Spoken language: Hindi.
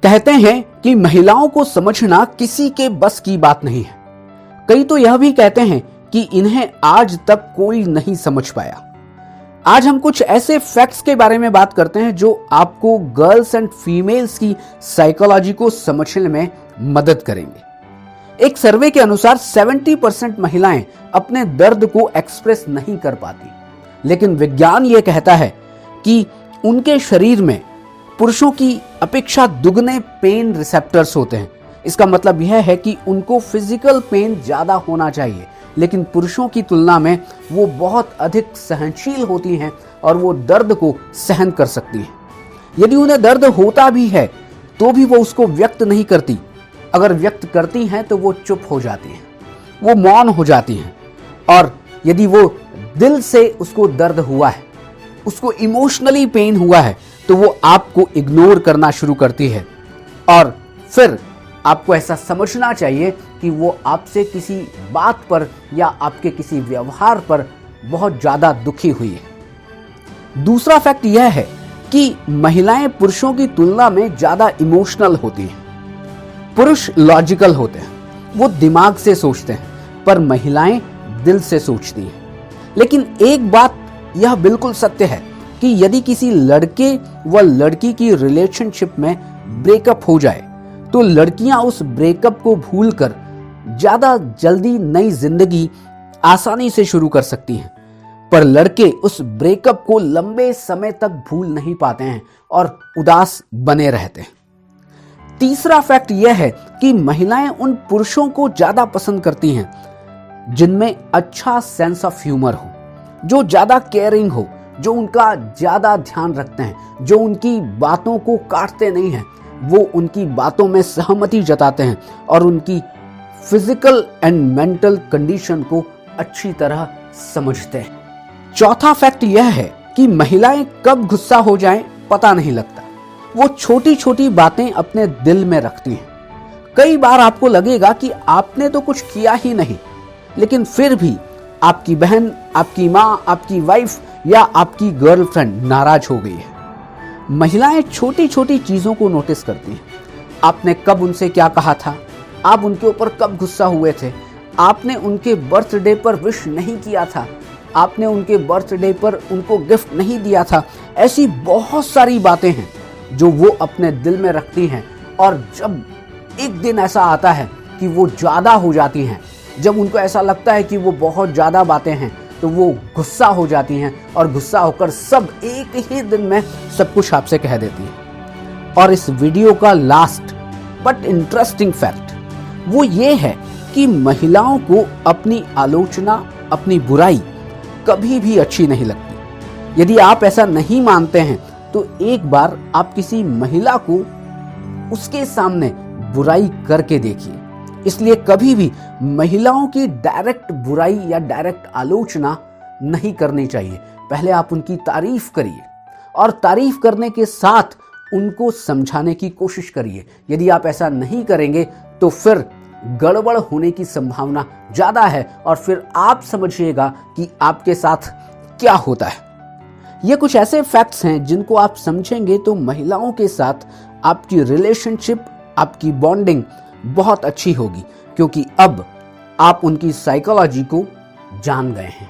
कहते हैं कि महिलाओं को समझना किसी के बस की बात नहीं है। कई तो यह भी कहते हैं कि इन्हें आज तक कोई नहीं समझ पाया। आज हम कुछ ऐसे फैक्ट्स के बारे में बात करते हैं जो आपको गर्ल्स एंड फीमेल्स की साइकोलॉजी को समझने में मदद करेंगे। एक सर्वे के अनुसार 70% महिलाएं अपने दर्द को एक्सप्रेस नहीं कर पाती, लेकिन विज्ञान यह कहता है कि उनके शरीर में पुरुषों की अपेक्षा दुगने पेन रिसेप्टर्स होते हैं। इसका मतलब यह है कि उनको फिजिकल पेन ज्यादा होना चाहिए, लेकिन पुरुषों की तुलना में वो बहुत अधिक सहनशील होती हैं और वो दर्द को सहन कर सकती हैं। यदि उन्हें दर्द होता भी है तो भी वो उसको व्यक्त नहीं करती। अगर व्यक्त करती हैं तो वो चुप हो जाती हैं, वो मौन हो जाती हैं। और यदि वो दिल से उसको दर्द हुआ है, उसको इमोशनली पेन हुआ है, तो वो आपको इग्नोर करना शुरू करती है। और फिर आपको ऐसा समझना चाहिए कि वो आपसे किसी बात पर या आपके किसी व्यवहार पर बहुत ज्यादा दुखी हुई है। दूसरा फैक्ट यह है कि महिलाएं पुरुषों की तुलना में ज्यादा इमोशनल होती हैं। पुरुष लॉजिकल होते हैं, वो दिमाग से सोचते हैं, पर महिलाएं दिल से सोचती हैं। लेकिन एक बात यह बिल्कुल सत्य है कि यदि किसी लड़के व लड़की की रिलेशनशिप में ब्रेकअप हो जाए तो लड़कियां उस ब्रेकअप को भूलकर ज्यादा जल्दी नई जिंदगी आसानी से शुरू कर सकती हैं, पर लड़के उस ब्रेकअप को लंबे समय तक भूल नहीं पाते हैं और उदास बने रहते हैं। तीसरा फैक्ट यह है कि महिलाएं उन पुरुषों को ज्यादा पसंद करती हैं जिनमें अच्छा सेंस ऑफ ह्यूमर हो, जो ज्यादा केयरिंग हो, जो उनका ज्यादा ध्यान रखते हैं, जो उनकी बातों को काटते नहीं हैं, वो उनकी बातों में सहमति जताते हैं और उनकी फिजिकल एंड मेंटल कंडीशन को अच्छी तरह समझते हैं। चौथा फैक्ट यह है कि महिलाएं कब गुस्सा हो जाएं पता नहीं लगता। वो छोटी छोटी बातें अपने दिल में रखती हैं। कई बार आपको लगेगा कि आपने तो कुछ किया ही नहीं, लेकिन फिर भी आपकी बहन, आपकी माँ, आपकी वाइफ या आपकी गर्लफ्रेंड नाराज हो गई है। महिलाएं छोटी छोटी चीजों को नोटिस करती हैं। आपने कब उनसे क्या कहा था, आप उनके ऊपर कब गुस्सा हुए थे, आपने उनके बर्थडे पर विश नहीं किया था, आपने उनके बर्थडे पर उनको गिफ्ट नहीं दिया था। ऐसी बहुत सारी बातें हैं जो वो अपने दिल में रखती हैं। और जब एक दिन ऐसा आता है कि वो ज्यादा हो जाती हैं, जब उनको ऐसा लगता है कि वो बहुत ज्यादा बातें हैं, तो वो गुस्सा हो जाती हैं और गुस्सा होकर सब एक ही दिन में सब कुछ आपसे कह देती हैं। और इस वीडियो का लास्ट बट इंटरेस्टिंग फैक्ट वो ये है कि महिलाओं को अपनी आलोचना, अपनी बुराई कभी भी अच्छी नहीं लगती। यदि आप ऐसा नहीं मानते हैं तो एक बार आप किसी महिला को उसके सामने बुराई करके देखिए। इसलिए कभी भी महिलाओं की डायरेक्ट बुराई या डायरेक्ट आलोचना नहीं करनी चाहिए। पहले आप उनकी तारीफ करिए और तारीफ करने के साथ उनको समझाने की कोशिश करिए। यदि आप ऐसा नहीं करेंगे तो फिर गड़बड़ होने की संभावना ज्यादा है और फिर आप समझिएगा कि आपके साथ क्या होता है। ये कुछ ऐसे फैक्ट्स हैं जिनको आप समझेंगे तो महिलाओं के साथ आपकी रिलेशनशिप, आपकी बॉन्डिंग बहुत अच्छी होगी, क्योंकि अब आप उनकी साइकोलॉजी को जान गए हैं।